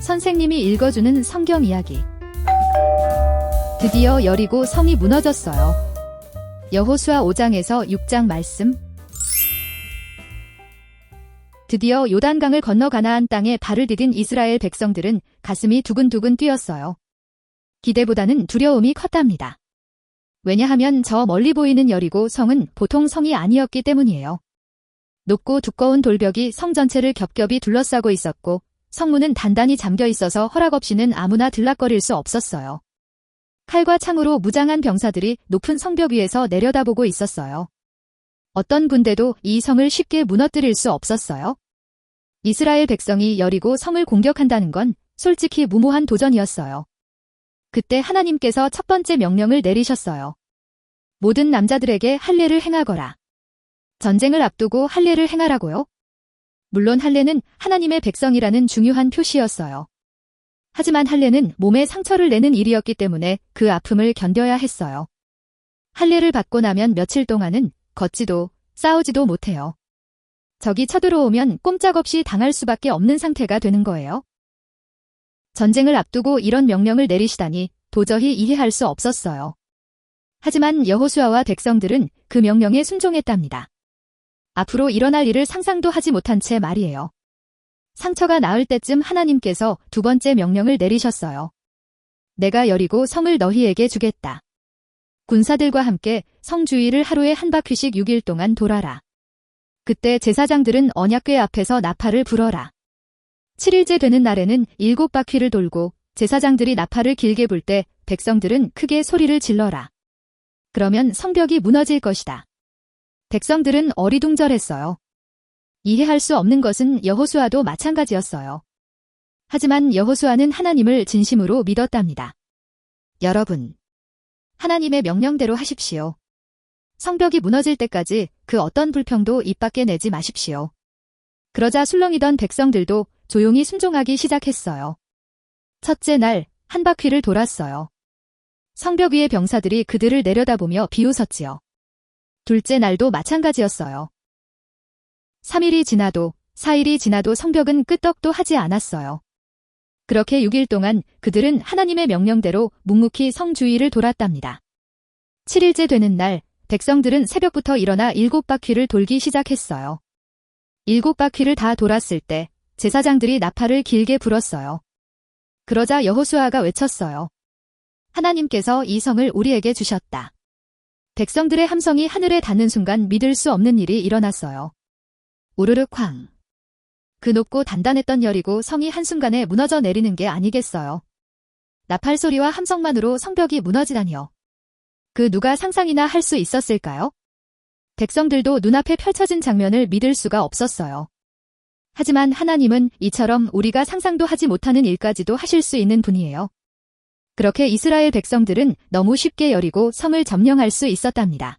선생님이 읽어주는 성경 이야기. 드디어 여리고 성이 무너졌어요. 여호수아 5장에서 6장 말씀. 드디어 요단강을 건너 가나안 땅에 발을 디딘 이스라엘 백성들은 가슴이 두근두근 뛰었어요. 기대보다는 두려움이 컸답니다. 왜냐하면 저 멀리 보이는 여리고 성은 보통 성이 아니었기 때문이에요. 높고 두꺼운 돌벽이 성 전체를 겹겹이 둘러싸고 있었고 성문은 단단히 잠겨 있어서 허락 없이는 아무나 들락거릴 수 없었어요. 칼과 창으로 무장한 병사들이 높은 성벽 위에서 내려다보고 있었어요. 어떤 군대도 이 성을 쉽게 무너뜨릴 수 없었어요. 이스라엘 백성이 여리고 성을 공격한다는 건 솔직히 무모한 도전이었어요. 그때 하나님께서 첫 번째 명령을 내리셨어요. 모든 남자들에게 할례를 행하거라. 전쟁을 앞두고 할례를 행하라고요? 물론 할례는 하나님의 백성이라는 중요한 표시였어요. 하지만 할례는 몸에 상처를 내는 일이었기 때문에 그 아픔을 견뎌야 했어요. 할례를 받고 나면 며칠 동안은 걷지도 싸우지도 못해요. 적이 쳐들어오면 꼼짝없이 당할 수밖에 없는 상태가 되는 거예요. 전쟁을 앞두고 이런 명령을 내리시다니 도저히 이해할 수 없었어요. 하지만 여호수아와 백성들은 그 명령에 순종했답니다. 앞으로 일어날 일을 상상도 하지 못한 채 말이에요. 상처가 나을 때쯤 하나님께서 두 번째 명령을 내리셨어요. 내가 여리고 성을 너희에게 주겠다. 군사들과 함께 성 주위를 하루에 한 바퀴씩 6일 동안 돌아라. 그때 제사장들은 언약궤 앞에서 나팔을 불어라. 7일째 되는 날에는 7바퀴를 돌고 제사장들이 나팔을 길게 불 때 백성들은 크게 소리를 질러라. 그러면 성벽이 무너질 것이다. 백성들은 어리둥절했어요. 이해할 수 없는 것은 여호수아도 마찬가지였어요. 하지만 여호수아는 하나님을 진심으로 믿었답니다. 여러분, 하나님의 명령대로 하십시오. 성벽이 무너질 때까지 그 어떤 불평도 입 밖에 내지 마십시오. 그러자 술렁이던 백성들도 조용히 순종하기 시작했어요. 첫째 날, 한 바퀴를 돌았어요. 성벽 위의 병사들이 그들을 내려다보며 비웃었지요. 둘째 날도 마찬가지였어요. 3일이 지나도 4일이 지나도 성벽은 끄떡도 하지 않았어요. 그렇게 6일 동안 그들은 하나님의 명령대로 묵묵히 성 주위를 돌았답니다. 7일째 되는 날, 백성들은 새벽부터 일어나 7바퀴를 돌기 시작했어요. 7바퀴를 다 돌았을 때 제사장들이 나팔을 길게 불었어요. 그러자 여호수아가 외쳤어요. 하나님께서 이 성을 우리에게 주셨다. 백성들의 함성이 하늘에 닿는 순간 믿을 수 없는 일이 일어났어요. 우르르 쾅. 그 높고 단단했던 여리고 성이 한순간에 무너져 내리는 게 아니겠어요. 나팔 소리와 함성만으로 성벽이 무너지다니요. 그 누가 상상이나 할 수 있었을까요? 백성들도 눈앞에 펼쳐진 장면을 믿을 수가 없었어요. 하지만 하나님은 이처럼 우리가 상상도 하지 못하는 일까지도 하실 수 있는 분이에요. 그렇게 이스라엘 백성들은 너무 쉽게 여리고 성을 점령할 수 있었답니다.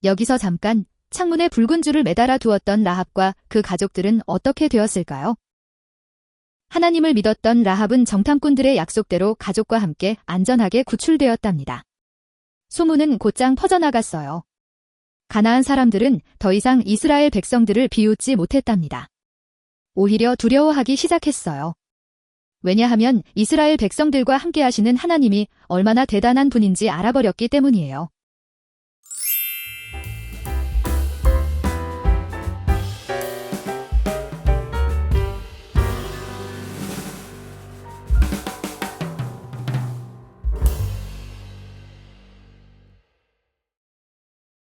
여기서 잠깐 창문에 붉은 줄을 매달아 두었던 라합과 그 가족들은 어떻게 되었을까요? 하나님을 믿었던 라합은 정탐꾼들의 약속대로 가족과 함께 안전하게 구출되었답니다. 소문은 곧장 퍼져나갔어요. 가나안 사람들은 더 이상 이스라엘 백성들을 비웃지 못했답니다. 오히려 두려워하기 시작했어요. 왜냐하면 이스라엘 백성들과 함께 하시는 하나님이 얼마나 대단한 분인지 알아버렸기 때문이에요.